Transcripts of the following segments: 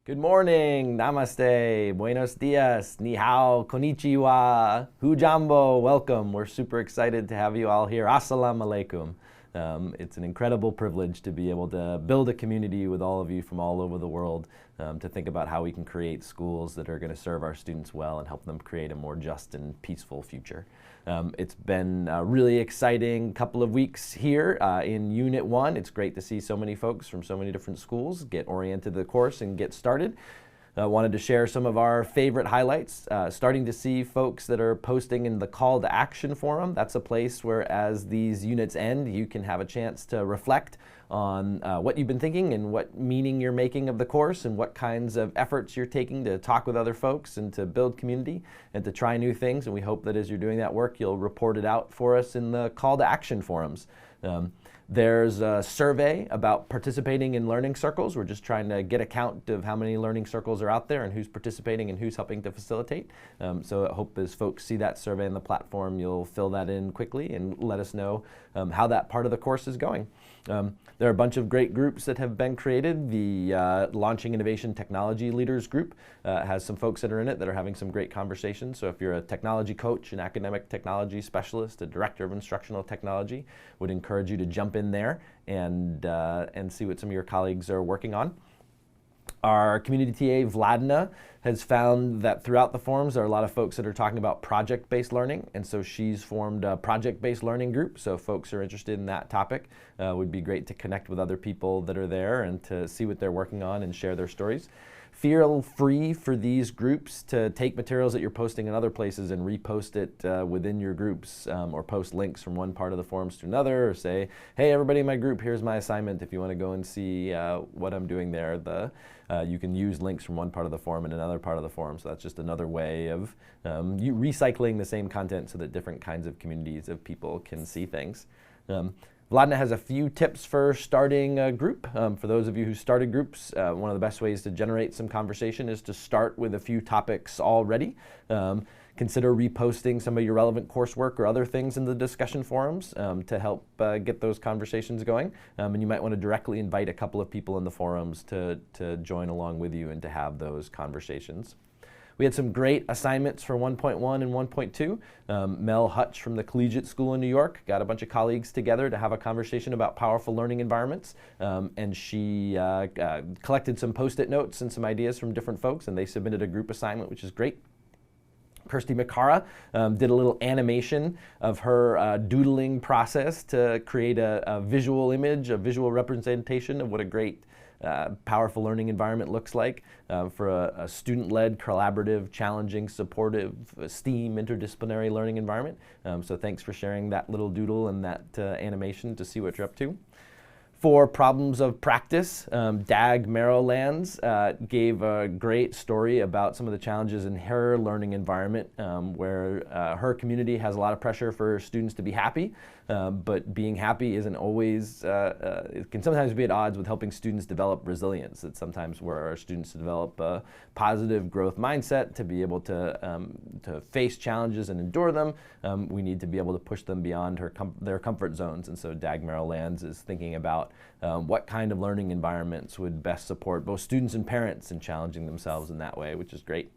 Good morning, namaste, buenos dias, ni hao, konnichiwa, hujambo, welcome. We're super excited to have you all here. Assalamu alaikum. It's an incredible privilege to be able to build a community with all of you from all over the world to think about how we can create schools that are going to serve our students well and help them create a more just and peaceful future. It's been a really exciting couple of weeks here in Unit 1. It's great to see so many folks from so many different schools get oriented to the course and get started. Wanted to share some of our favorite highlights. Starting to see folks that are posting in the call to action forum. That's a place where as these units end, you can have a chance to reflect on what you've been thinking and what meaning you're making of the course and what kinds of efforts you're taking to talk with other folks and to build community and to try new things. And we hope that as you're doing that work, you'll report it out for us in the call to action forums. There's a survey about participating in learning circles. We're just trying to get a count of how many learning circles are out there and who's participating and who's helping to facilitate. So I hope as folks see that survey on the platform, you'll fill that in quickly and let us know how that part of the course is going. There are a bunch of great groups that have been created. The Launching Innovation Technology Leaders group has some folks that are in it that are having some great conversations. So if you're a technology coach, an academic technology specialist, a director of instructional technology, would encourage you to jump in there and see what some of your colleagues are working on. Our community TA, Vladna, has found that throughout the forums there are a lot of folks that are talking about project-based learning, and so she's formed a project-based learning group. So if folks are interested in that topic, it would be great to connect with other people that are there and to see what they're working on and share their stories. Feel free for these groups to take materials that you're posting in other places and repost it within your groups or post links from one part of the forums to another, or say, hey, everybody in my group, here's my assignment. If you want to go and see what I'm doing there, you can use links from one part of the forum and another part of the forum. So that's just another way of you recycling the same content so that different kinds of communities of people can see things. Vladna has a few tips for starting a group. For those of you who started groups, one of the best ways to generate some conversation is to start with a few topics already. Consider reposting some of your relevant coursework or other things in the discussion forums to help get those conversations going. And you might want to directly invite a couple of people in the forums to join along with you and to have those conversations. We had some great assignments for 1.1 and 1.2. Mel Hutch from the Collegiate School in New York got a bunch of colleagues together to have a conversation about powerful learning environments. And she collected some Post-it notes and some ideas from different folks, and they submitted a group assignment, which is great. Kirsty McCara did a little animation of her doodling process to create a visual image, a visual representation of what a great powerful learning environment looks like for a student-led, collaborative, challenging, supportive, STEAM, interdisciplinary learning environment. So thanks for sharing that little doodle and that animation to see what you're up to. For problems of practice, Dag Merrill-Lands gave a great story about some of the challenges in her learning environment where her community has a lot of pressure for students to be happy, but being happy isn't always, it can sometimes be at odds with helping students develop resilience. It's sometimes where our students develop a positive growth mindset to be able to face challenges and endure them. We need to be able to push them beyond their comfort zones. And so Dag Merrill-Lands is thinking about what kind of learning environments would best support both students and parents in challenging themselves in that way, which is great.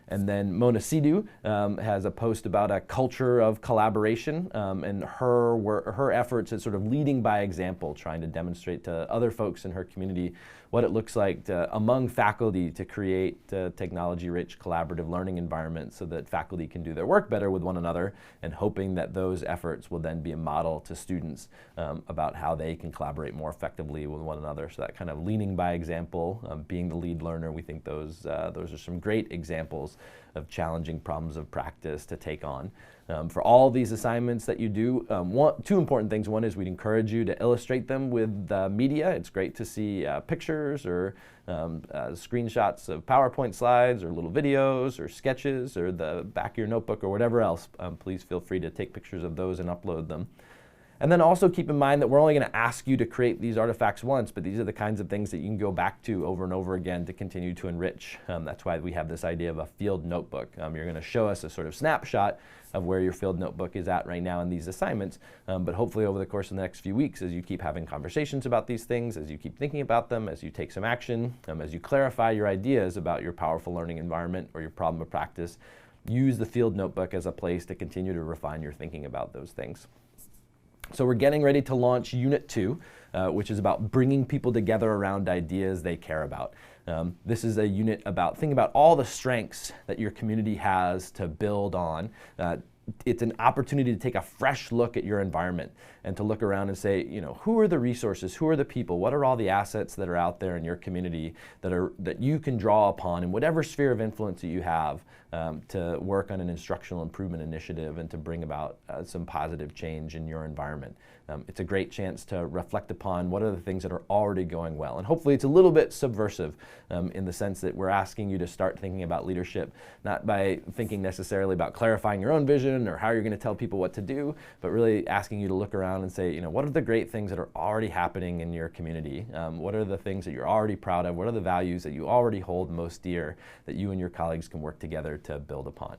And then Mona Sidhu has a post about a culture of collaboration and her efforts at sort of leading by example, trying to demonstrate to other folks in her community what it looks like among faculty to create technology-rich collaborative learning environments so that faculty can do their work better with one another, and hoping that those efforts will then be a model to students about how they can collaborate more effectively with one another. So that kind of leading by example, being the lead learner, we think those are some great examples of challenging problems of practice to take on. For all these assignments that you do, two important things. One is we'd encourage you to illustrate them with media. It's great to see pictures or screenshots of PowerPoint slides or little videos or sketches or the back of your notebook or whatever else. Please feel free to take pictures of those and upload them. And then also keep in mind that we're only going to ask you to create these artifacts once, but these are the kinds of things that you can go back to over and over again to continue to enrich. That's why we have this idea of a field notebook. You're going to show us a sort of snapshot of where your field notebook is at right now in these assignments, but hopefully over the course of the next few weeks, as you keep having conversations about these things, as you keep thinking about them, as you take some action, as you clarify your ideas about your powerful learning environment or your problem of practice, use the field notebook as a place to continue to refine your thinking about those things. So we're getting ready to launch Unit 2, which is about bringing people together around ideas they care about. This is a unit about thinking about all the strengths that your community has to build on. It's an opportunity to take a fresh look at your environment and to look around and say, you know, who are the resources, who are the people, what are all the assets that are out there in your community that you can draw upon in whatever sphere of influence that you have to work on an instructional improvement initiative and to bring about some positive change in your environment. It's a great chance to reflect upon what are the things that are already going well. And hopefully it's a little bit subversive in the sense that we're asking you to start thinking about leadership, not by thinking necessarily about clarifying your own vision or how you're going to tell people what to do, but really asking you to look around and say, you know, what are the great things that are already happening in your community? What are the things that you're already proud of? What are the values that you already hold most dear that you and your colleagues can work together to build upon?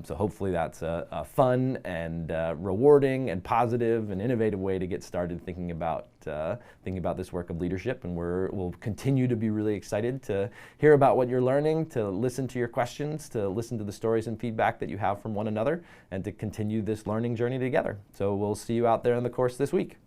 So hopefully that's a fun and rewarding and positive and innovative way to get started thinking about this work of leadership. And we'll continue to be really excited to hear about what you're learning, to listen to your questions, to listen to the stories and feedback that you have from one another, and to continue this learning journey together. So we'll see you out there in the course this week.